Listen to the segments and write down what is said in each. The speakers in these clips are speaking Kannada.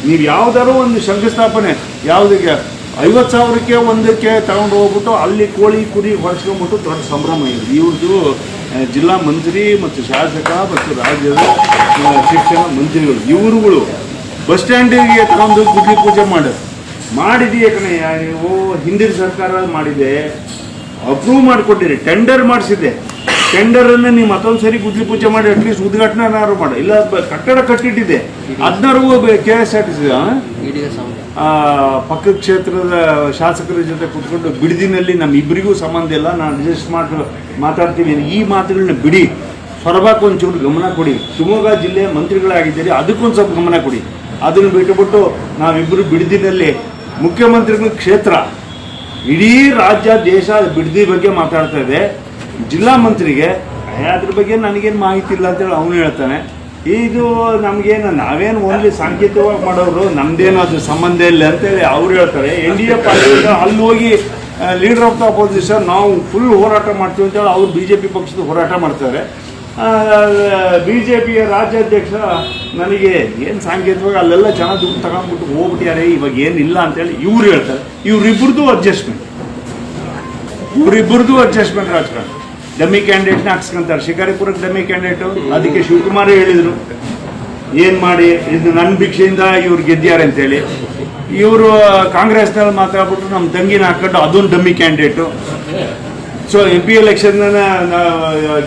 ನೀವು ಯಾವುದಾದ್ರು ಒಂದು ಶಂಕುಸ್ಥಾಪನೆ ಯಾವುದಕ್ಕೆ 50,000ಕ್ಕೆ ಒಂದಕ್ಕೆ ತಗೊಂಡು ಹೋಗ್ಬಿಟ್ಟು ಅಲ್ಲಿ ಕೋಳಿ ಕುರಿ ಹೊಡ್ಸ್ಕೊಂಡ್ಬಿಟ್ಟು ದೊಡ್ಡ ಸಂಭ್ರಮ ಇದೆ ಇವ್ರದ್ದು. ಜಿಲ್ಲಾ ಮಂತ್ರಿ ಮತ್ತು ಶಾಸಕ ಮತ್ತು ರಾಜ್ಯದ ಶಿಕ್ಷಣ ಮಂತ್ರಿಗಳು ಇವರುಗಳು ಬಸ್ ಸ್ಟ್ಯಾಂಡಿಗೆ ತಗೊಂಡು ಗುಡ್ಲಿ ಪೂಜೆ ಮಾಡಿದೀಯ ಕಣಯ್ಯ ನೀವು. ಹಿಂದಿನ ಸರ್ಕಾರ ಮಾಡಿದೆ, ಅಪ್ರೂವ್ ಮಾಡಿಕೊಟ್ಟಿರಿ, ಟೆಂಡರ್ ಮಾಡಿಸಿದೆ. ಟೆಂಡರನ್ನು ನೀವು ಮತ್ತೊಂದು ಸರಿ ಗುಡ್ಲಿ ಪೂಜೆ ಮಾಡಿ ಅಟ್ಲೀಸ್ಟ್ ಉದ್ಘಾಟನೆನಾದ್ರು ಮಾಡಿ, ಇಲ್ಲ ಕಟ್ಟಡ ಕಟ್ಟಿಟ್ಟಿದೆ ಅದನ್ನಾರು KSRTC ಪಕ್ಕದ ಕ್ಷೇತ್ರದ ಶಾಸಕರ ಜೊತೆ ಕೂತ್ಕೊಂಡು ಬಿಡದಿನಲ್ಲಿ ನಮ್ಮಿಬ್ಬರಿಗೂ ಸಂಬಂಧ ಇಲ್ಲ, ನಾನು ಅಡ್ಜಸ್ಟ್ ಮಾತಾಡ್ತೀನಿ, ಈ ಮಾತುಗಳನ್ನ ಬಿಡಿ, ಸೊರಬಕ್ಕೆ ಒಂಚೂರು ಗಮನ ಕೊಡಿ. ಶಿವಮೊಗ್ಗ ಜಿಲ್ಲೆ ಮಂತ್ರಿಗಳಾಗಿದ್ದೀರಿ, ಅದಕ್ಕೊಂದು ಸ್ವಲ್ಪ ಗಮನ ಕೊಡಿ. ಅದನ್ನು ಬಿಟ್ಟುಬಿಟ್ಟು ನಾವಿಬ್ಬರು ಬಿಡದಿನಲ್ಲಿ ಮುಖ್ಯಮಂತ್ರಿಗಳ ಕ್ಷೇತ್ರ, ಇಡೀ ರಾಜ್ಯ ದೇಶ ಬಿಡದಿ ಬಗ್ಗೆ ಮಾತಾಡ್ತಾ ಇದೆ. ಜಿಲ್ಲಾ ಮಂತ್ರಿಗೆ ಅದ್ರ ಬಗ್ಗೆ ನನಗೇನು ಮಾಹಿತಿ ಇಲ್ಲ ಅಂತೇಳಿ ಅವನು ಹೇಳ್ತಾನೆ. ಇದು ನಮಗೇನು ನಾವೇನು ಓನ್ಲಿ ಸಾಂಕೇತಿಕವಾಗಿ ಮಾಡೋರು, ನಮ್ದೇನು ಅದು ಸಂಬಂಧ ಇಲ್ಲ ಅಂತೇಳಿ ಅವ್ರು ಹೇಳ್ತಾರೆ. NDA ಪಾರ್ಟಿಯಿಂದ ಅಲ್ಲಿ ಹೋಗಿ ಲೀಡರ್ ಆಫ್ ದ ಅಪೋಸಿಷನ್ ನಾವು ಫುಲ್ ಹೋರಾಟ ಮಾಡ್ತೀವಿ ಅಂತೇಳಿ ಅವ್ರು BJP ಪಕ್ಷದ ಹೋರಾಟ ಮಾಡ್ತಾರೆ. BJPಯ ರಾಜ್ಯಾಧ್ಯಕ್ಷ ನನಗೆ ಏನು ಸಾಂಕೇತಿಕವಾಗಿ ಅಲ್ಲೆಲ್ಲ ಜನ ದುಡ್ಡು ತಗೊಂಡ್ಬಿಟ್ಟು ಹೋಗ್ಬಿಟ್ಟಿದ್ದಾರೆ, ಇವಾಗ ಏನಿಲ್ಲ ಅಂತೇಳಿ ಇವ್ರು ಹೇಳ್ತಾರೆ. ಇವರಿಬ್ಬರದು ಅಡ್ಜಸ್ಟ್ಮೆಂಟ್ ರಾಜಕಾರಣ. ಡಮ್ಮಿ ಕ್ಯಾಂಡಿಡೇಟ್ನ ಹಾಕ್ಸ್ಕೊಂತಾರೆ. ಶಿಕಾರಿಪುರಕ್ಕೆ ಡಮ್ಮಿ ಕ್ಯಾಂಡಿಡೇಟು, ಅದಕ್ಕೆ ಶಿವಕುಮಾರ್ ಹೇಳಿದರು ಏನು ಮಾಡಿ ಇದು ನನ್ನ ಭಿಕ್ಷೆಯಿಂದ ಇವ್ರು ಗೆದ್ದಿದ್ದಾರೆ ಅಂತೇಳಿ. ಇವರು ಕಾಂಗ್ರೆಸ್ನಲ್ಲಿ ಮಾತಾಡ್ಬಿಟ್ಟು ನಮ್ಮ ತಂಗಿನ ಹಾಕೊಂಡು ಅದೊಂದು dummy candidate. So MP election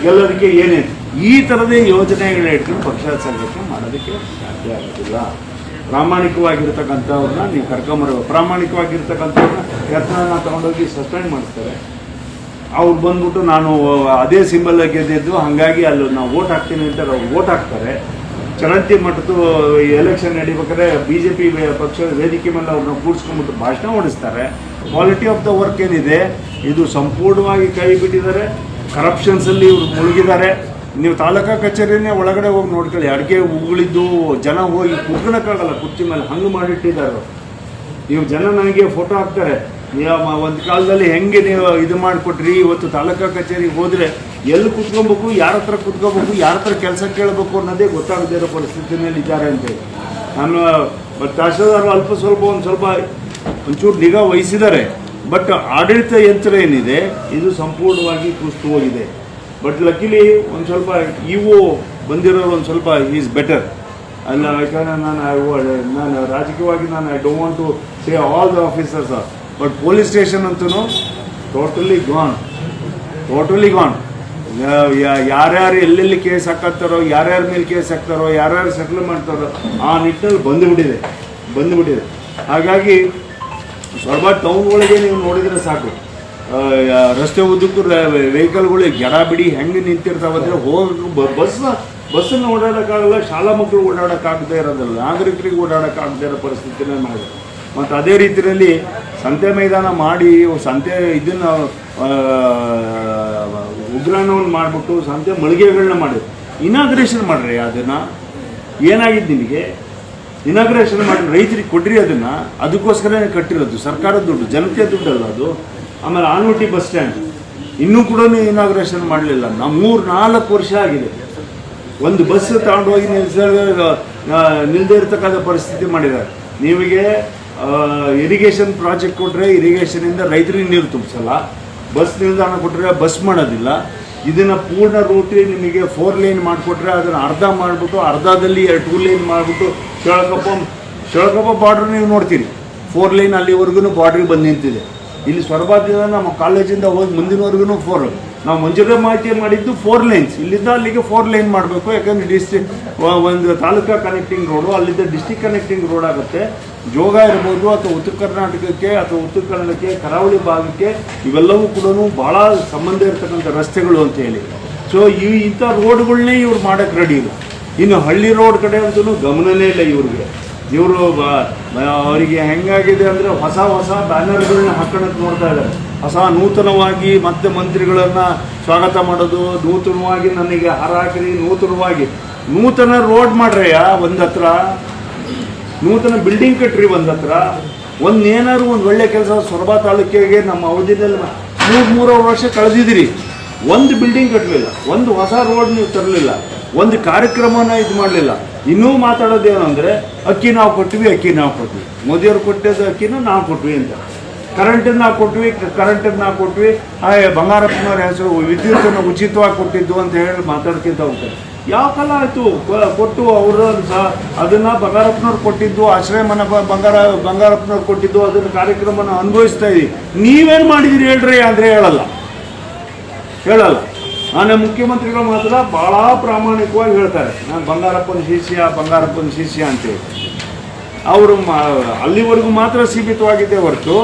ಗೆಲ್ಲೋದಕ್ಕೆ ಏನೇನು ಈ ಥರದೇ ಯೋಜನೆಗಳನ್ನ ಇಟ್ಕೊಂಡು ಪಕ್ಷ ಸಂಘಟನೆ ಮಾಡೋದಕ್ಕೆ ಸಾಧ್ಯ ಆಗೋದಿಲ್ಲ. ಪ್ರಾಮಾಣಿಕವಾಗಿರ್ತಕ್ಕಂಥವ್ರನ್ನ ನೀವು ಕರ್ಕೊಂಬರೋ, ಪ್ರಾಮಾಣಿಕವಾಗಿರ್ತಕ್ಕಂಥವ್ರನ್ನ ಯತ್ನ ತಗೊಂಡೋಗಿ ಸಸ್ಪೆಂಡ್ ಮಾಡಿಸ್ತಾರೆ. ಅವ್ರು ಬಂದ್ಬಿಟ್ಟು ನಾನು ಅದೇ ಸಿಂಬಲ್ ಗೆದ್ದಿದ್ದು ಹಾಗಾಗಿ ಅಲ್ಲಿ ನಾವು ವೋಟ್ ಹಾಕ್ತೀನಿ ಅಂತ ಅವ್ರು ವೋಟ್ ಹಾಕ್ತಾರೆ. ಚರಂತಿ ಮಟ್ಟದ್ದು ಎಲೆಕ್ಷನ್ ನಡಿಬೇಕಾದ್ರೆ BJP ಪಕ್ಷದ ವೇದಿಕೆ ಮೇಲೆ ಅವ್ರನ್ನ ಕೂಡಿಸ್ಕೊಂಡ್ಬಿಟ್ಟು ಭಾಷಣ ಓಡಿಸ್ತಾರೆ. ಕ್ವಾಲಿಟಿ ಆಫ್ ದ ವರ್ಕ್ ಏನಿದೆ ಇದು ಸಂಪೂರ್ಣವಾಗಿ ಕೈ ಬಿಟ್ಟಿದ್ದಾರೆ. ಕರಪ್ಷನ್ಸಲ್ಲಿ ಇವರು ಮುಳುಗಿದ್ದಾರೆ. ನೀವು ತಾಲೂಕಾ ಕಚೇರಿನೇ ಒಳಗಡೆ ಹೋಗಿ ನೋಡ್ಕೊಳ್ಳಿ, ಅಡುಗೆ ಉಗುಳಿದ್ದು ಜನ ಹೋಗಿ ಕುತ್ಕೊಳಕ್ಕಾಗಲ್ಲ ಕುರ್ಚಿ ಮೇಲೆ, ಹಂಗೆ ಮಾಡಿಟ್ಟಿದ್ದಾರೆ. ನೀವು ಜನ ನನಗೆ ಫೋಟೋ ಹಾಕ್ತಾರೆ, ಒಂದು ಕಾಲದಲ್ಲಿ ಹೆಂಗೆ ನೀವು ಇದು ಮಾಡಿಕೊಟ್ರಿ, ಇವತ್ತು ತಾಲೂಕಾ ಕಚೇರಿಗೆ ಹೋದರೆ ಎಲ್ಲಿ ಕುತ್ಕೊಬೇಕು, ಯಾರ ಹತ್ರ ಕುತ್ಕೋಬೇಕು, ಯಾರ ಹತ್ರ ಕೆಲಸ ಕೇಳಬೇಕು ಅನ್ನೋದೇ ಗೊತ್ತಾಗದೇ ಇರೋ ಪರಿಸ್ಥಿತಿನಲ್ಲಿ ಇದ್ದಾರೆ ಅಂತೇಳಿ. ನಾನು ತಹಶೀಲ್ದಾರರು ಅಲ್ಪ ಸ್ವಲ್ಪ ಒಂಚೂರು ನಿಗಾ ವಹಿಸಿದ್ದಾರೆ. ಬಟ್ ಆಡಳಿತ ಯಂತ್ರ ಏನಿದೆ ಇದು ಸಂಪೂರ್ಣವಾಗಿ ಕುಸಿದು ಹೋಗಿದೆ. ಬಟ್ ಲಕ್ಕಿಲಿ ಒಂದು ಸ್ವಲ್ಪ ಬಂದಿರೋರು ಒಂದು ಸ್ವಲ್ಪ ಈಸ್ ಬೆಟರ್ ಅಲ್ಲ. ಯಾಕಂದರೆ ನಾನು ರಾಜಕೀಯವಾಗಿ I don't want to say all the officers are, but police station ಅಂತೂ ಟೋಟಲಿ ಗಾನ್. ಯಾರ್ಯಾರು ಎಲ್ಲೆಲ್ಲಿ ಕೇಸ್ ಹಾಕತ್ತಾರೋ, ಯಾರ್ಯಾರ ಮೇಲೆ ಕೇಸ್ ಹಾಕ್ತಾರೋ, ಯಾರ್ಯಾರು ಸೆಟ್ಲ್ ಮಾಡ್ತಾರೋ ಆ ನಿಟ್ಟಿನಲ್ಲಿ ಬಂದುಬಿಟ್ಟಿದೆ. ಹಾಗಾಗಿ ಸೊರಬ ಟೌನ್ ಒಳಗೆ ನೀವು ನೋಡಿದರೆ ಸಾಕು, ರಸ್ತೆ ಉದ್ದಕ್ಕೂ ವೆಹಿಕಲ್ಗಳು ಬಿಡಿ ಹೆಂಗೆ ನಿಂತಿರ್ತಾವಂದರೆ ಬಸ್ಸನ್ನು ಓಡಾಡೋಕ್ಕಾಗಲ್ಲ, ಶಾಲಾ ಮಕ್ಕಳು ಓಡಾಡೋಕ್ಕಾಗದೇ ಇರೋದಿಲ್ಲ, ನಾಗರಿಕರಿಗೆ ಓಡಾಡೋಕ್ಕಾಗದೇ ಇರೋ ಪರಿಸ್ಥಿತಿನೇ ಮಾಡಿದೆ. ಮತ್ತು ಅದೇ ರೀತಿಯಲ್ಲಿ ಸಂತೆ ಮೈದಾನ ಮಾಡಿ ಇದನ್ನು ಉಗ್ರಾಣವನ್ನು ಮಾಡಿಬಿಟ್ಟು ಸಂತೆ ಮಳಿಗೆಗಳನ್ನ ಮಾಡಿ ಇನಾಗ್ರೇಷನ್ ಮಾಡ್ರಿ. ಅದನ್ನು ಏನಾಗಿದ್ದು ನಿಮಗೆ ಇನಾಗ್ರೇಷನ್ ಮಾಡಿ ರೈತರಿಗೆ ಕೊಡ್ರಿ, ಅದಕ್ಕೋಸ್ಕರನೇ ಕಟ್ಟಿರೋದು, ಸರ್ಕಾರದ ದುಡ್ಡು, ಜನತೆಯ ದುಡ್ಡಲ್ಲ ಅದು. ಆಮೇಲೆ ಆನವಟ್ಟಿ ಬಸ್ ಸ್ಟ್ಯಾಂಡ್ ಇನ್ನೂ ಕೂಡ ಇನಾಗ್ರೇಷನ್ ಮಾಡಲಿಲ್ಲ. 3-4 ವರ್ಷ ಆಗಿದೆ. ಒಂದು ಬಸ್ ತಗೊಂಡೋಗಿ ನಿಲ್ಲದೇ ಇರತಕ್ಕಂಥ ಪರಿಸ್ಥಿತಿ ಮಾಡಿದ್ದಾರೆ. ನಿಮಗೆ ಇರಿಗೇಷನ್ ಪ್ರಾಜೆಕ್ಟ್ ಕೊಟ್ಟರೆ ಇರಿಗೇಷನಿಂದ ರೈತರಿಗೆ ನೀರು ತುಂಬಿಸಲ್ಲ, ಬಸ್ ನಿಲ್ದಾಣ ಕೊಟ್ಟರೆ ಬಸ್ ಮಾಡೋದಿಲ್ಲ. ಇದನ್ನು ಪೂರ್ಣ ರೂಟಿ ನಿಮಗೆ 4 ಲೇನ್ ಮಾಡಿಕೊಟ್ರೆ ಅದನ್ನು ಅರ್ಧ ಮಾಡಿಬಿಟ್ಟು ಅರ್ಧದಲ್ಲಿ 2 ಲೇನ್ ಮಾಡಿಬಿಟ್ಟು ಶಳಕಪ್ಪ ಬಾರ್ಡ್ರ್ ನೀವು ನೋಡ್ತೀರಿ, 4 ಲೇನ್ ಅಲ್ಲಿವರೆಗೂ ಬಾರ್ಡ್ರಿಗೆ ಬಂದು ನಿಂತಿದೆ. ಇಲ್ಲಿ ಸೊರಬದಿಂದ ನಮ್ಮ ಕಾಲೇಜಿಂದ ಹೋಗಿ ಮುಂದಿನವರೆಗೂ 4. ನಾವು ಮಂಜೂರಿ ಮಾಹಿತಿ ಮಾಡಿದ್ದು 4 ಲೈನ್ಸ್, ಇಲ್ಲಿಂದ ಅಲ್ಲಿಗೆ 4 ಲೈನ್ ಮಾಡಬೇಕು. ಯಾಕಂದರೆ ಒಂದು ತಾಲೂಕಾ ಕನೆಕ್ಟಿಂಗ್ ರೋಡು, ಅಲ್ಲಿಂದ ಡಿಸ್ಟಿಕ್ ಕನೆಕ್ಟಿಂಗ್ ರೋಡ್ ಆಗುತ್ತೆ. ಜೋಗ ಇರ್ಬೋದು ಅಥವಾ ಉತ್ತರ ಕರ್ನಾಟಕಕ್ಕೆ ಅಥವಾ ಉತ್ತರ ಕನ್ನಡಕ್ಕೆ, ಕರಾವಳಿ ಭಾಗಕ್ಕೆ ಇವೆಲ್ಲವೂ ಕೂಡ ಭಾಳ ಸಂಬಂಧ ಇರತಕ್ಕಂಥ ರಸ್ತೆಗಳು ಅಂತ ಹೇಳಿ. ಸೊ ಇಂಥ ರೋಡ್ಗಳನ್ನೇ ಇವ್ರು ಮಾಡೋಕ್ಕೆ ರೆಡಿ ಇಲ್ಲ. ಇನ್ನು ಹಳ್ಳಿ ರೋಡ್ ಕಡೆ ಅಂತೂ ಗಮನನೇ ಇಲ್ಲ ಇವ್ರಿಗೆ. ಅವರಿಗೆ ಹೆಂಗಾಗಿದೆ ಅಂದರೆ ಹೊಸ ಬ್ಯಾನರ್ಗಳನ್ನ ಹಾಕೋಣಕ್ಕೆ ನೋಡ್ತಾ ಇದ್ದಾರೆ. ನೂತನವಾಗಿ ಮತ್ತೆ ಮಂತ್ರಿಗಳನ್ನು ಸ್ವಾಗತ ಮಾಡೋದು, ನೂತನವಾಗಿ ನನಗೆ ಹಾರ ಹಾಕಿರಿ, ನೂತನ ರೋಡ್ ಮಾಡ್ರಯ್ಯ, ಒಂದು ಹತ್ರ ನೂತನ ಬಿಲ್ಡಿಂಗ್ ಕಟ್ಟ್ರಿ, ಒಂದು ಹತ್ರ ಏನಾದ್ರು ಒಂದು ಒಳ್ಳೆ ಕೆಲಸ. ಸೊರಬ ತಾಲೂಕಿಗೆ ನಮ್ಮ ಅವಧಿಯಲ್ಲಿ 3 ವರ್ಷ ಕಳೆದಿದ್ದೀರಿ, ಒಂದು ಬಿಲ್ಡಿಂಗ್ ಕಟ್ಟಲಿಲ್ಲ, ಒಂದು ಹೊಸ ರೋಡ್ ನೀವು ತರಲಿಲ್ಲ, ಒಂದು ಕಾರ್ಯಕ್ರಮನ ಇದು ಮಾಡಲಿಲ್ಲ. ಇನ್ನೂ ಮಾತಾಡೋದೇನು ಅಂದರೆ ಅಕ್ಕಿ ನಾವು ಕೊಟ್ವಿ, ಅಕ್ಕಿ ನಾವು ಕೊಟ್ವಿ, ಮೋದಿಯವ್ರು ಕೊಟ್ಟಿದ್ದು ಅಕ್ಕಿನೂ ನಾವು ಕೊಟ್ವಿ ಅಂತ. ಕರೆಂಟನ್ನು ನಾವು ಕೊಟ್ವಿ, ಕರೆಂಟನ್ನು ನಾವು ಕೊಟ್ವಿ, ಬಂಗಾರಪ್ಪನವ್ರ ಹೆಸರು ವಿದ್ಯುತ್ತನ್ನು ಉಚಿತವಾಗಿ ಕೊಟ್ಟಿದ್ದು ಅಂತ ಹೇಳಿ ಮಾತಾಡ್ತಿದ್ದ ಹೋಗ್ತಾರೆ. ಯಾವ ಕಾಲ ಆಯಿತು ಕೊಟ್ಟು ಅವರು ಸಹ ಅದನ್ನು ಬಂಗಾರಪ್ಪನವ್ರು ಕೊಟ್ಟಿದ್ದು, ಆಶ್ರಯ ಮನ ಬಂಗಾರಪ್ಪನವ್ರು ಕೊಟ್ಟಿದ್ದು, ಅದನ್ನು ಕಾರ್ಯಕ್ರಮನ ಅನುಭವಿಸ್ತಾ ಇದ್ದೀವಿ. ನೀವೇನು ಮಾಡಿದಿರಿ ಹೇಳ್ರಿ ಅಂದರೆ ಹೇಳಲ್ಲ. ನಾನು ಮುಖ್ಯಮಂತ್ರಿಗಳು ಮಾತ್ರ ಭಾಳ ಪ್ರಾಮಾಣಿಕವಾಗಿ ಹೇಳ್ತಾರೆ, ನಾನು ಬಂಗಾರಪ್ಪನ ಶಿಷ್ಯ ಅಂತೇಳಿ. ಅವರು ಅಲ್ಲಿವರೆಗೂ ಮಾತ್ರ ಸೀಮಿತವಾಗಿದ್ದೇ ಹೊರತು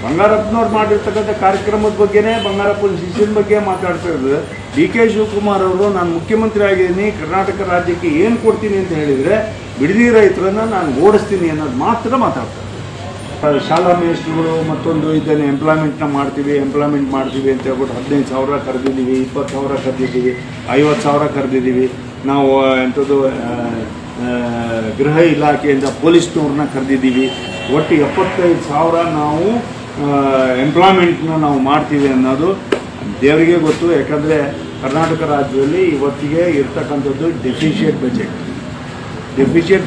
ಬಂಗಾರಪ್ಪನವ್ರು ಮಾಡಿರ್ತಕ್ಕಂಥ ಕಾರ್ಯಕ್ರಮದ ಬಗ್ಗೆನೇ, ಬಂಗಾರಪ್ಪನ ಶಿಷ್ಯನ ಬಗ್ಗೆ ಮಾತಾಡ್ತಾ ಇರೋದು. DK ಶಿವಕುಮಾರ್ ಅವರು ನಾನು ಮುಖ್ಯಮಂತ್ರಿ ಆಗಿದ್ದೀನಿ, ಕರ್ನಾಟಕ ರಾಜ್ಯಕ್ಕೆ ಏನು ಕೊಡ್ತೀನಿ ಅಂತ ಹೇಳಿದರೆ ಬಿಡದಿ ರೈತರನ್ನು ನಾನು ಓಡಿಸ್ತೀನಿ ಅನ್ನೋದು ಮಾತ್ರ ಮಾತಾಡ್ತಾರೆ. ಶಾಲಾ ಮೇಸ್ಟ್ರುಗಳು ಮತ್ತೊಂದು ಇದನ್ನು ಎಂಪ್ಲಾಯ್ಮೆಂಟ್ ಮಾಡ್ತೀವಿ ಅಂತ ಹೇಳ್ಬಿಟ್ಟು 15,000 ಕರೆದಿದ್ದೀವಿ, 20,000 ಕರೆದಿದ್ದೀವಿ, 50,000 ಕರೆದಿದ್ದೀವಿ. ನಾವು ಎಂಥದ್ದು ಗೃಹ ಇಲಾಖೆಯಿಂದ ಪೊಲೀಸ್ನವ್ರನ್ನ ಕರೆದಿದ್ದೀವಿ. ಒಟ್ಟು 75,000 ನಾವು ಎಂಪ್ಲಾಯ್ಮೆಂಟ್ನ ನಾವು ಮಾಡ್ತೀವಿ ಅನ್ನೋದು ದೇವರಿಗೆ ಗೊತ್ತು. ಯಾಕಂದರೆ ಕರ್ನಾಟಕ ರಾಜ್ಯದಲ್ಲಿ ಇವತ್ತಿಗೆ ಇರ್ತಕ್ಕಂಥದ್ದು ಡೆಫಿಷಿಯೇಟ್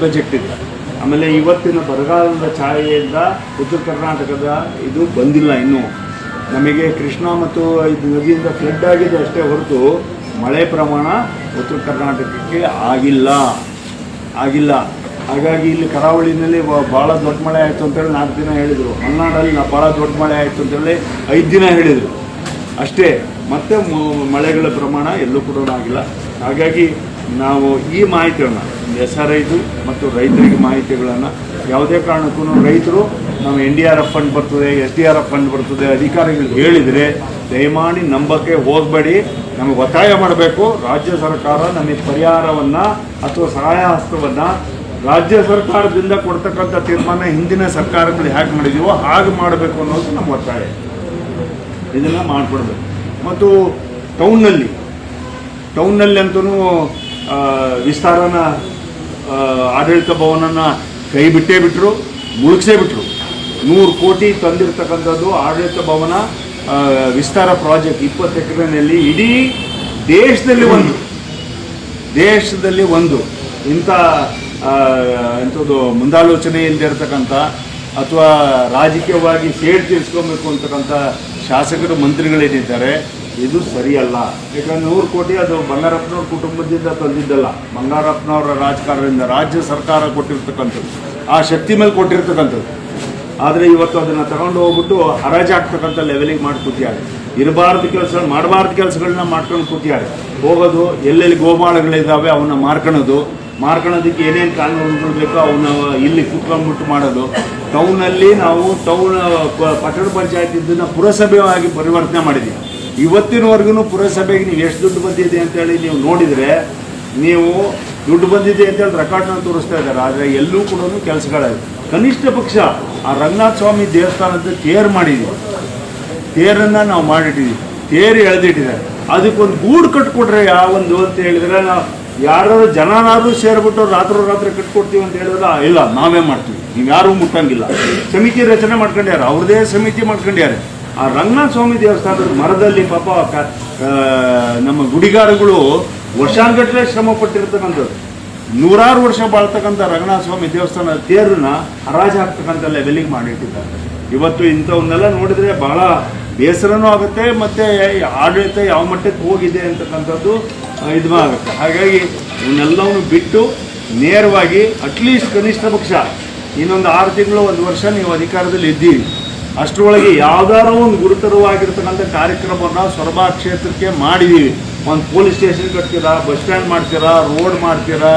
ಬಜೆಟ್ ಇದೆ. ಆಮೇಲೆ ಇವತ್ತಿನ ಬರಗಾಲದ ಛಾಯೆಯಿಂದ ಉತ್ತರ ಕರ್ನಾಟಕದ ಇದು ಬಂದಿಲ್ಲ ಇನ್ನೂ. ನಮಗೆ ಕೃಷ್ಣ ಮತ್ತು ಇದು ನದಿಯಿಂದ ಫ್ಲಡ್ ಆಗಿದೆ ಅಷ್ಟೇ ಹೊರತು ಮಳೆ ಪ್ರಮಾಣ ಉತ್ತರ ಕರ್ನಾಟಕಕ್ಕೆ ಆಗಿಲ್ಲ. ಹಾಗಾಗಿ ಇಲ್ಲಿ ಕರಾವಳಿನಲ್ಲಿ ಭಾಳ ದೊಡ್ಡ ಮಳೆ ಆಯಿತು ಅಂತೇಳಿ 4 ದಿನ ಹೇಳಿದರು. ಮಲೆನಾಡಲ್ಲಿ ಭಾಳ ದೊಡ್ಡ ಮಳೆ ಆಯಿತು ಅಂತೇಳಿ 5 ದಿನ ಹೇಳಿದರು ಅಷ್ಟೇ. ಮತ್ತು ಮಳೆಗಳ ಪ್ರಮಾಣ ಎಲ್ಲೂ ಕೂಡ ಆಗಿಲ್ಲ. ಹಾಗಾಗಿ ನಾವು ಈ ಮಾಹಿತಿಗಳನ್ನ SRIದು ಮತ್ತು ರೈತರಿಗೆ ಮಾಹಿತಿಗಳನ್ನು ಯಾವುದೇ ಕಾರಣಕ್ಕೂ ರೈತರು ನಾವು NDRF ಫಂಡ್ ಬರ್ತದೆ, SDRF ಫಂಡ್ ಬರ್ತದೆ ಅಧಿಕಾರಿಗಳು ಹೇಳಿದರೆ ದಯಮಾಡಿ ನಂಬಕ್ಕೆ ಹೋಗಬೇಡಿ. ನಮಗೆ ಒತ್ತಾಯ ಮಾಡಬೇಕು. ರಾಜ್ಯ ಸರ್ಕಾರ ನಮಗೆ ಪರಿಹಾರವನ್ನು ಅಥವಾ ಸಹಾಯ ಹಸ್ತವನ್ನು ರಾಜ್ಯ ಸರ್ಕಾರದಿಂದ ಕೊಡ್ತಕ್ಕಂಥ ತೀರ್ಮಾನ ಹಿಂದಿನ ಸರ್ಕಾರಗಳು ಹೇಗೆ ಮಾಡಿದೀವೋ ಹಾಗೆ ಮಾಡಬೇಕು ಅನ್ನೋದು ನಮ್ಮ ಒತ್ತಾಯ. ಇದನ್ನು ಮಾಡಿಕೊಡ್ಬೇಕು. ಮತ್ತು ಟೌನ್ನಲ್ಲಿ ಅಂತೂ ವಿಸ್ತಾರನ ಆಡಳಿತ ಭವನನ ಕೈ ಬಿಟ್ಟರು, ಮುಳುಗಿಸೇ ಬಿಟ್ಟರು. 100 ಕೋಟಿ ತಂದಿರತಕ್ಕಂಥದ್ದು ಆಡಳಿತ ಭವನ ವಿಸ್ತಾರ ಪ್ರಾಜೆಕ್ಟ್ 20 ಎಕರೆನಲ್ಲಿ. ಇಡೀ ದೇಶದಲ್ಲಿ ಒಂದು ಇಂಥ ಎಂಥದ್ದು ಮುಂದಾಲೋಚನೆ ಇಲ್ಲದೆ ಇರತಕ್ಕಂಥ ಅಥವಾ ರಾಜಕೀಯವಾಗಿ ಸೇಡ್ ತೀರಿಸ್ಕೊಬೇಕು ಅಂತಕ್ಕಂಥ ಶಾಸಕರು ಮಂತ್ರಿಗಳೇನಿದ್ದಾರೆ ಇದು ಸರಿಯಲ್ಲ. ಯಾಕಂದರೆ 100 ಕೋಟಿ ಅದು ಬಂಗಾರಪ್ಪನವ್ರ ಕುಟುಂಬದಿಂದ ತಂದಿದ್ದಲ್ಲ, ಬಂಗಾರಪ್ಪನವರ ರಾಜಕಾರಣದಿಂದ ರಾಜ್ಯ ಸರ್ಕಾರ ಕೊಟ್ಟಿರ್ತಕ್ಕಂಥದ್ದು, ಆ ಶಕ್ತಿ ಮೇಲೆ ಕೊಟ್ಟಿರ್ತಕ್ಕಂಥದ್ದು. ಆದರೆ ಇವತ್ತು ಅದನ್ನು ತಗೊಂಡು ಹೋಗ್ಬಿಟ್ಟು ಹರಾಜಾಗ್ತಕ್ಕಂಥ ಲೆವೆಲಿಗೆ ಮಾಡಿ ಕೂತಿದ್ದಾರೆ. ಮಾಡಬಾರ್ದು ಕೆಲಸಗಳನ್ನ ಮಾಡ್ಕೊಂಡು ಕೂತಿದ್ದಾರೆ. ಹೋಗೋದು ಎಲ್ಲೆಲ್ಲಿ ಗೋಮಾಳಗಳಿದ್ದಾವೆ ಅವನ್ನ ಮಾರ್ಕೊಳ್ಳೋದಕ್ಕೆ ಏನೇನು ಕಾನೂನುಗಳು ಬೇಕೋ ಅವನ್ನ ಇಲ್ಲಿ ಕೂತ್ಕೊಂಡ್ಬಿಟ್ಟು ಮಾಡೋದು. ಟೌನಲ್ಲಿ ನಾವು ಪಟ್ಟಣ ಪಂಚಾಯತ್ ಇದನ್ನು ಪುರಸಭೆಯಾಗಿ ಪರಿವರ್ತನೆ ಮಾಡಿದ್ದೀವಿ. ಇವತ್ತಿನವರೆಗೂ ಪುರಸಭೆಗೆ ನೀವು ಎಷ್ಟು ದುಡ್ಡು ಬಂದಿದೆ ಅಂತೇಳಿ ನೀವು ನೋಡಿದರೆ, ನೀವು ದುಡ್ಡು ಬಂದಿದೆ ಅಂತೇಳಿ ರೆಕಾರ್ಡ್ನ ತೋರಿಸ್ತಾ ಇದ್ದಾರೆ. ಆದರೆ ಎಲ್ಲೂ ಕೂಡ ಕೆಲಸಗಳಾಗಿದೆ. ಕನಿಷ್ಠ ಪಕ್ಷ ಆ ರಂಗನಾಥ ಸ್ವಾಮಿ ದೇವಸ್ಥಾನದ ತೇರನ್ನು ನಾವು ಮಾಡಿಟ್ಟಿದ್ದೀವಿ, ತೇರು ಎಳೆದಿಟ್ಟಿದ್ದಾರೆ. ಅದಕ್ಕೊಂದು ಗೂಡು ಕಟ್ಕೊಟ್ರೆ ಯಾವೊಂದು ಅಂತ ಹೇಳಿದರೆ, ನಾವು ಯಾರು ಜನನಾದ್ರೂ ಸೇರಿಬಿಟ್ಟು ರಾತ್ರಿ ಕಟ್ಕೊಡ್ತೀವಿ ಅಂತ ಹೇಳಿದ್ರೆ ಇಲ್ಲ ನಾವೇ ಮಾಡ್ತೀವಿ, ನೀವು ಯಾರೂ ಮುಟ್ಟಂಗಿಲ್ಲ. ಸಮಿತಿ ರಚನೆ ಮಾಡ್ಕೊಂಡ್ಯಾರೆ, ಅವ್ರದ್ದೇ ಸಮಿತಿ ಮಾಡ್ಕೊಂಡ್ಯಾರೆ. ಆ ರಂಗನಾಥ ಸ್ವಾಮಿ ದೇವಸ್ಥಾನದ ಮರದಲ್ಲಿ ಪಾಪ ನಮ್ಮ ಗುಡಿಗಾರಗಳು ವರ್ಷಾಂಗಟ್ಟಲೆ ಶ್ರಮ ಪಟ್ಟಿರ್ತಕ್ಕಂಥದ್ದು. 100 ವರ್ಷ ಬಾಳ್ತಕ್ಕಂಥ ರಂಗನಾಥ ಸ್ವಾಮಿ ದೇವಸ್ಥಾನದ ತೇರನ್ನ ಹರಾಜು ಹಾಕ್ತಕ್ಕಂಥ ಲೆವೆಲಿಗೆ ಮಾಡಿಟ್ಟಿದ್ದಾರೆ. ಇವತ್ತು ಇಂಥವನ್ನೆಲ್ಲ ನೋಡಿದರೆ ಬಹಳ ಬೇಸರನೂ ಆಗುತ್ತೆ, ಮತ್ತು ಆಡಳಿತ ಯಾವ ಮಟ್ಟಕ್ಕೆ ಹೋಗಿದೆ ಅಂತಕ್ಕಂಥದ್ದು ಇದು ಆಗುತ್ತೆ. ಹಾಗಾಗಿ ಇವನ್ನೆಲ್ಲವನ್ನು ಬಿಟ್ಟು ನೇರವಾಗಿ ಅಟ್ಲೀಸ್ಟ್ ಕನಿಷ್ಠ ಪಕ್ಷ ಇನ್ನೊಂದು 6 ತಿಂಗಳು 1 ವರ್ಷ ನೀವು ಅಧಿಕಾರದಲ್ಲಿ ಇದ್ದೀವಿ, ಅಷ್ಟರೊಳಗೆ ಯಾವುದಾದ್ರೂ ಒಂದು ಗುರುತರವಾಗಿರ್ತಕ್ಕಂಥ ಕಾರ್ಯಕ್ರಮವನ್ನು ಸೊರಬ ಕ್ಷೇತ್ರಕ್ಕೆ ಮಾಡಿದ್ದೀವಿ. ಒಂದು ಪೊಲೀಸ್ ಸ್ಟೇಷನ್ ಕಟ್ತೀರಾ, ಬಸ್ ಸ್ಟ್ಯಾಂಡ್ ಮಾಡ್ತೀರಾ, ರೋಡ್ ಮಾಡ್ತೀರಾ,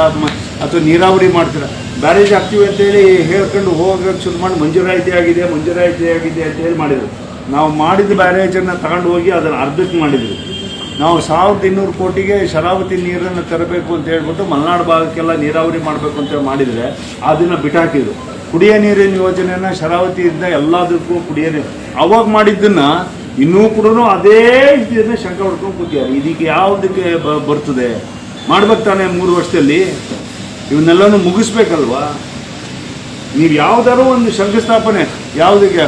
ಅಥವಾ ನೀರಾವರಿ ಮಾಡ್ತೀರಾ. ಬ್ಯಾರೇಜ್ ಹಾಕ್ತೀವಿ ಅಂತೇಳಿ ಹೇಳ್ಕೊಂಡು ಹೋಗೋಕ್ಕೆ ಶುರು ಮಾಡಿ ಮಂಜೂರಾಯಿತಿ ಆಗಿದೆ ಅಂತೇಳಿ ಮಾಡಿದರು. ನಾವು ಮಾಡಿದ ಬ್ಯಾರೇಜನ್ನು ತಗೊಂಡು ಹೋಗಿ ಅದನ್ನು ಅರ್ಧಕ್ಕೆ ಮಾಡಿದ್ವಿ. ನಾವು 1200 ಕೋಟಿಗೆ ಶರಾವತಿ ನೀರನ್ನು ತರಬೇಕು ಅಂತ ಹೇಳ್ಬಿಟ್ಟು ಮಲೆನಾಡು ಭಾಗಕ್ಕೆಲ್ಲ ನೀರಾವರಿ ಮಾಡಬೇಕು ಅಂತ ಮಾಡಿದರೆ ಅದನ್ನು ಬಿಟ್ಟಾಕಿದ್ರು. ಕುಡಿಯ ನೀರಿನ ಯೋಜನೆಯನ್ನು ಶರಾವತಿಯಿಂದ ಎಲ್ಲದಕ್ಕೂ ಕುಡಿಯ ನೀರು ಅವಾಗ ಮಾಡಿದ್ದನ್ನು ಇನ್ನೂ ಕೂಡ ಅದೇ ಇದನ್ನು ಶಂಕ ಹೊಡ್ಕೊಂಡು ಕೂತಿದ್ದಾರೆ. ಇದಕ್ಕೆ ಯಾವುದಕ್ಕೆ ಬರ್ತದೆ? ಮಾಡ್ಬೇಕು ತಾನೇ 3 ವರ್ಷದಲ್ಲಿ. ಇವನ್ನೆಲ್ಲನೂ ಮುಗಿಸ್ಬೇಕಲ್ವಾ? ನೀವು ಯಾವುದಾದ್ರು ಒಂದು ಶಂಕುಸ್ಥಾಪನೆ ಯಾವುದಕ್ಕೆ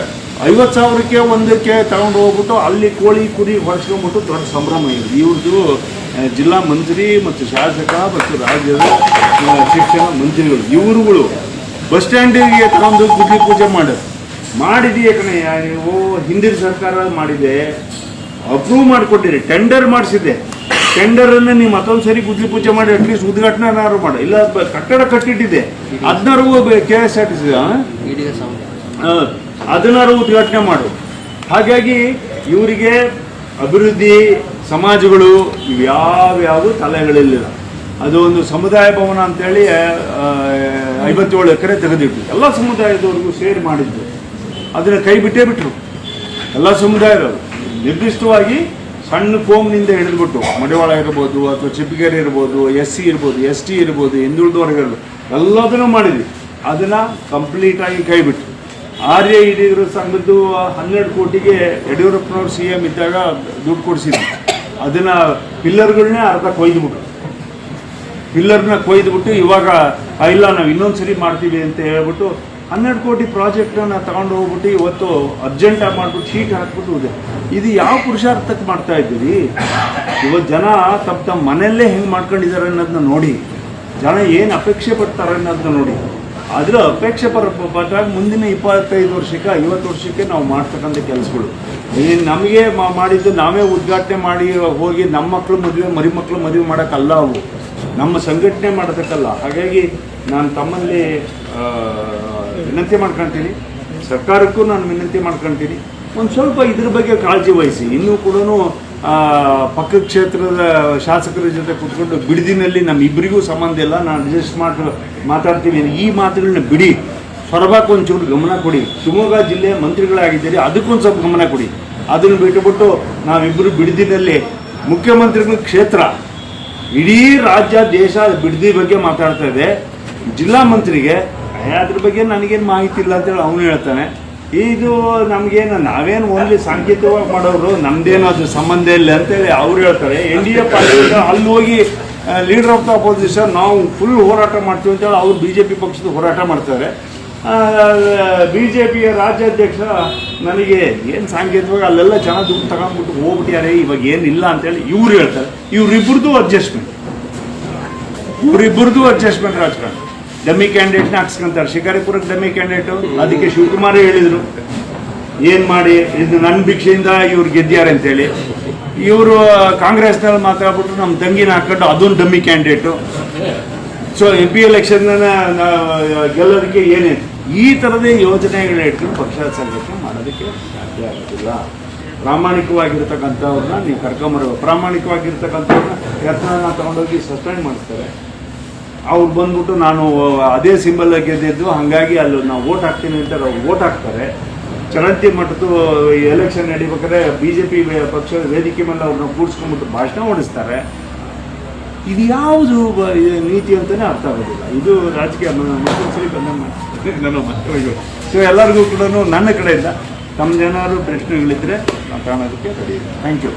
50,000ಕ್ಕೆ ಒಂದಕ್ಕೆ ತಗೊಂಡು ಹೋಗ್ಬಿಟ್ಟು ಅಲ್ಲಿ ಕೋಳಿ ಕುರಿ ಹೊಡ್ಸ್ಕೊಂಡ್ಬಿಟ್ಟು ದೊಡ್ಡ ಸಂಭ್ರಮ ಇದೆ. ಇವ್ರದ್ದು ಜಿಲ್ಲಾ ಮಂತ್ರಿ ಮತ್ತು ಶಾಸಕ ಮತ್ತು ರಾಜ್ಯದ ಶಿಕ್ಷಣ ಮಂತ್ರಿಗಳು ಇವರುಗಳು ಬಸ್ ಸ್ಟ್ಯಾಂಡಿಗೆ ತಗೊಂಡು ಗುದ್ಲಿ ಪೂಜೆ ಮಾಡಿದೀಯ ಕಣಯ್ಯ ನೀವು. ಹಿಂದಿನ ಸರ್ಕಾರ ಮಾಡಿದೆ, ಅಪ್ರೂವ್ ಮಾಡಿಕೊಟ್ಟಿರಿ, ಟೆಂಡರ್ ಮಾಡಿಸಿದೆ. ಟೆಂಡರನ್ನು ನೀವು ಮತ್ತೊಂದು ಸರಿ ಗುದ್ಲಿ ಪೂಜೆ ಮಾಡಿ ಅಟ್ಲೀಸ್ಟ್ ಉದ್ಘಾಟನೆನಾದ್ರು ಮಾಡಿ, ಇಲ್ಲ ಕಟ್ಟಡ ಕಟ್ಟಿಟ್ಟಿದೆ ಅದನ್ನಾರು KSRTC ಅದನ್ನಾರು ಉದ್ಘಾಟನೆ ಮಾಡು. ಹಾಗಾಗಿ ಇವರಿಗೆ ಅಭಿವೃದ್ಧಿ ಸಮಾಜಗಳು ಇವ್ಯಾವ್ಯಾವುದು ತಲೆಗಳಿಲ್ಲ. ಅದು ಒಂದು ಸಮುದಾಯ ಭವನ ಅಂತೇಳಿ 57 ಎಕರೆ ತೆಗೆದಿಟ್ಟು ಎಲ್ಲ ಸಮುದಾಯದವ್ರಿಗೂ ಸೇರಿ ಮಾಡಿದ್ದು, ಅದನ್ನು ಕೈ ಬಿಟ್ಟೇ ಬಿಟ್ಟರು. ಎಲ್ಲ ಸಮುದಾಯದವರು ನಿರ್ದಿಷ್ಟವಾಗಿ ಸಣ್ಣ ಕೋಮ್ನಿಂದ ಹಿಡಿದ್ಬಿಟ್ಟು ಮಡಿವಾಳ ಇರ್ಬೋದು ಅಥವಾ ಚಿಪ್ಪಗೆರೆ ಇರ್ಬೋದು, SC ಇರ್ಬೋದು, ST ಇರ್ಬೋದು, ಹಿಂದುಳಿದ ವರ್ಗಗಳು ಎಲ್ಲದನ್ನೂ ಮಾಡಿದ್ವಿ. ಅದನ್ನು ಕಂಪ್ಲೀಟಾಗಿ ಕೈ ಬಿಟ್ಟು ಆರ್ಯ ಹಿಡಿಗರ ಸಂಘದ್ದು 12 ಕೋಟಿಗೆ ಯಡಿಯೂರಪ್ಪನವ್ರು CM ಇದ್ದಾಗ ದುಡ್ಡು ಕೊಡಿಸಿದ್ರು. ಅದನ್ನು ಪಿಲ್ಲರ್ಗಳನ್ನೇ ಅರ್ಧ ಕೊಯ್ದುಬಿಟ್ಟು ಇವಾಗ ಇಲ್ಲ ನಾವು ಇನ್ನೊಂದು ಸರಿ ಮಾಡ್ತೀವಿ ಅಂತ ಹೇಳ್ಬಿಟ್ಟು 12 ಕೋಟಿ ಪ್ರಾಜೆಕ್ಟನ್ನು ತಗೊಂಡು ಹೋಗ್ಬಿಟ್ಟು ಇವತ್ತು ಅರ್ಜೆಂಟಾಗಿ ಮಾಡಿಬಿಟ್ಟು ಶೀಟ್ ಹಾಕ್ಬಿಟ್ಟು ಇದೆ. ಇದು ಯಾವ ಪುರುಷಾರ್ಥಕ್ಕೆ ಮಾಡ್ತಾ ಇದ್ದೀರಿ? ಇವತ್ತು ಜನ ತಮ್ಮ ಮನೆಯಲ್ಲೇ ಹೆಂಗೆ ಮಾಡ್ಕೊಂಡಿದ್ದಾರೆ ಅನ್ನೋದನ್ನ ನೋಡಿ, ಜನ ಏನು ಅಪೇಕ್ಷೆ ಪಡ್ತಾರೆ ಅನ್ನೋದನ್ನ ನೋಡಿ. ಅದರ ಅಪೇಕ್ಷೆ ಪಟ್ಟಾಗ ಮುಂದಿನ 25 ವರ್ಷಕ್ಕೆ 50 ವರ್ಷಕ್ಕೆ ನಾವು ಮಾಡ್ತಕ್ಕಂಥ ಕೆಲಸಗಳು ಏನು ನಮಗೆ ಮಾಡಿದ್ದು ನಾವೇ ಉದ್ಘಾಟನೆ ಮಾಡಿ ಹೋಗಿ ನಮ್ಮ ಮಕ್ಕಳು ಮದುವೆ ಮರಿಮಕ್ಕಳು ಮದುವೆ ಮಾಡೋಕ್ಕಲ್ಲ, ಅವು ನಮ್ಮ ಸಂಘಟನೆ ಮಾಡೋದಕ್ಕಲ್ಲ. ಹಾಗಾಗಿ ನಾನು ತಮ್ಮಲ್ಲಿ ವಿನಂತಿ ಮಾಡ್ಕೊಳ್ತೀನಿ, ಸರ್ಕಾರಕ್ಕೂ ನಾನು ವಿನಂತಿ ಮಾಡ್ಕೊಳ್ತೀನಿ, ಒಂದು ಸ್ವಲ್ಪ ಇದ್ರ ಬಗ್ಗೆ ಕಾಳಜಿ ವಹಿಸಿ. ಇನ್ನೂ ಕೂಡ ಪಕ್ಕ ಕ್ಷೇತ್ರದ ಶಾಸಕರ ಜೊತೆ ಕೂತ್ಕೊಂಡು ಬಿಡದಿನಲ್ಲಿ ನಮ್ಮಿಬ್ಬರಿಗೂ ಸಂಬಂಧ ಇಲ್ಲ, ನಾನು ಅಡ್ಜಸ್ಟ್ ಮಾತಾಡ್ತೀವಿ, ಈ ಮಾತುಗಳನ್ನ ಬಿಡಿ. ಸೊರಬಕ್ಕೆ ಒಂಚೂರು ಗಮನ ಕೊಡಿ. ಶಿವಮೊಗ್ಗ ಜಿಲ್ಲೆಯ ಮಂತ್ರಿಗಳಾಗಿದ್ದೀರಿ, ಅದಕ್ಕೊಂದು ಸ್ವಲ್ಪ ಗಮನ ಕೊಡಿ. ಅದನ್ನು ಬಿಟ್ಟುಬಿಟ್ಟು ನಾವಿಬ್ಬರು ಬಿಡದಿನಲ್ಲಿ ಮುಖ್ಯಮಂತ್ರಿಗಳ ಕ್ಷೇತ್ರ ಇಡೀ ರಾಜ್ಯ ದೇಶ ಬಿಡದಿ ಬಗ್ಗೆ ಮಾತಾಡ್ತಾ ಇದೆ. ಜಿಲ್ಲಾ ಮಂತ್ರಿಗೆ ಅದ್ರ ಬಗ್ಗೆ ನನಗೇನು ಮಾಹಿತಿ ಇಲ್ಲ ಅಂತೇಳಿ ಅವನು ಹೇಳ್ತಾನೆ. ಇದು ನಮಗೇನು ನಾವೇನು ಓನ್ಲಿ ಸಾಂಕೇತಿಕವಾಗಿ ಮಾಡೋರು, ನಮ್ದೇನು ಅದು ಸಂಬಂಧ ಇಲ್ಲ ಅಂತೇಳಿ ಅವ್ರು ಹೇಳ್ತಾರೆ. NDA ಪಾರ್ಟಿಯಿಂದ ಅಲ್ಲಿ ಹೋಗಿ ಲೀಡರ್ ಆಫ್ ದ ಅಪೋಸಿಷನ್ ನಾವು ಫುಲ್ ಹೋರಾಟ ಮಾಡ್ತೀವಿ ಅಂತೇಳಿ ಅವ್ರು BJP ಪಕ್ಷದ ಹೋರಾಟ ಮಾಡ್ತಾರೆ. BJPಯ ರಾಜ್ಯಾಧ್ಯಕ್ಷ ನನಗೆ ಏನು ಸಾಂಕೇತಿಕವಾಗಿ ಅಲ್ಲೆಲ್ಲ ಜನ ದುಡ್ಡು ತಗೊಂಡ್ಬಿಟ್ಟು ಹೋಗ್ಬಿಟ್ಟಿದ್ದಾರೆ, ಇವಾಗ ಏನಿಲ್ಲ ಅಂತೇಳಿ ಇವ್ರು ಹೇಳ್ತಾರೆ. ಇವರಿಬ್ಬರದು ಅಡ್ಜಸ್ಟ್ಮೆಂಟ್ ರಾಜಕಾರಣ. ಡಮ್ಮಿ ಕ್ಯಾಂಡಿಡೇಟ್ನ ಹಾಕ್ಸ್ಕೊಂತಾರೆ. ಶಿಕಾರಿಪುರಕ್ಕೆ ಡಮ್ಮಿ ಕ್ಯಾಂಡಿಡೇಟು, ಅದಕ್ಕೆ ಶಿವಕುಮಾರೇ ಹೇಳಿದರು ಏನು ಮಾಡಿ ಇದು ನನ್ನ ಭಿಕ್ಷೆಯಿಂದ ಇವ್ರು ಗೆದ್ದಿದ್ದಾರೆ ಅಂತೇಳಿ. ಇವರು ಕಾಂಗ್ರೆಸ್ನಲ್ಲಿ ಮಾತಾಡ್ಬಿಟ್ಟು ನಮ್ಮ ತಂಗಿನ ಹಾಕೊಂಡು ಅದೊಂದು dummy candidate. So MP election ಗೆಲ್ಲೋದಕ್ಕೆ ಏನೇನು ಈ ಥರದೇ ಯೋಜನೆಗಳನ್ನ ಇಟ್ಕೊಂಡು ಪಕ್ಷ ಸಂಘಟನೆ ಮಾಡೋದಕ್ಕೆ ಸಾಧ್ಯ ಆಗೋದಿಲ್ಲ. ಪ್ರಾಮಾಣಿಕವಾಗಿರ್ತಕ್ಕಂಥವ್ರನ್ನ ನೀವು ಕರ್ಕೊಂಬರ್ಬೇಕು. ಪ್ರಾಮಾಣಿಕವಾಗಿರ್ತಕ್ಕಂಥವ್ರನ್ನ ಯತ್ನ ತಗೊಂಡೋಗಿ ಸಸ್ಪೆಂಡ್ ಮಾಡಿಸ್ತಾರೆ. ಅವ್ರು ಬಂದ್ಬಿಟ್ಟು ನಾನು ಅದೇ ಸಿಂಬಲ್ ಗೆದ್ದಿದ್ದು ಹಾಗಾಗಿ ಅಲ್ಲಿ ನಾವು ವೋಟ್ ಹಾಕ್ತೀನಿ ಅಂತ ಅವ್ರು ವೋಟ್ ಹಾಕ್ತಾರೆ. ಚರಂತಿ ಮಟ್ಟದ್ದು ಎಲೆಕ್ಷನ್ ನಡಿಬೇಕಾದ್ರೆ BJP ಪಕ್ಷದ ವೇದಿಕೆ ಮೇಲೆ ಅವ್ರನ್ನ ಕೂಡಿಸ್ಕೊಂಡ್ಬಿಟ್ಟು ಭಾಷಣ ಹೊಡಿಸ್ತಾರೆ. ಇದು ಯಾವುದು ನೀತಿ ಅಂತಲೇ ಅರ್ಥ ಆಗೋದಿಲ್ಲ. ಇದು ರಾಜಕೀಯ ಮತ್ತೊಂದು ಸರಿ ನನ್ನ ಮಕ್ಕಳಿಗೆ. ಸೊ ಎಲ್ಲರಿಗೂ ಕೂಡ ನನ್ನ ಕಡೆಯಿಂದ ತಮ್ಮ ಏನಾದ್ರು ಪ್ರಶ್ನೆಗಳಿದ್ದರೆ ಮಾತಾಡೋದಕ್ಕೆ ರೆಡಿ. Thank you.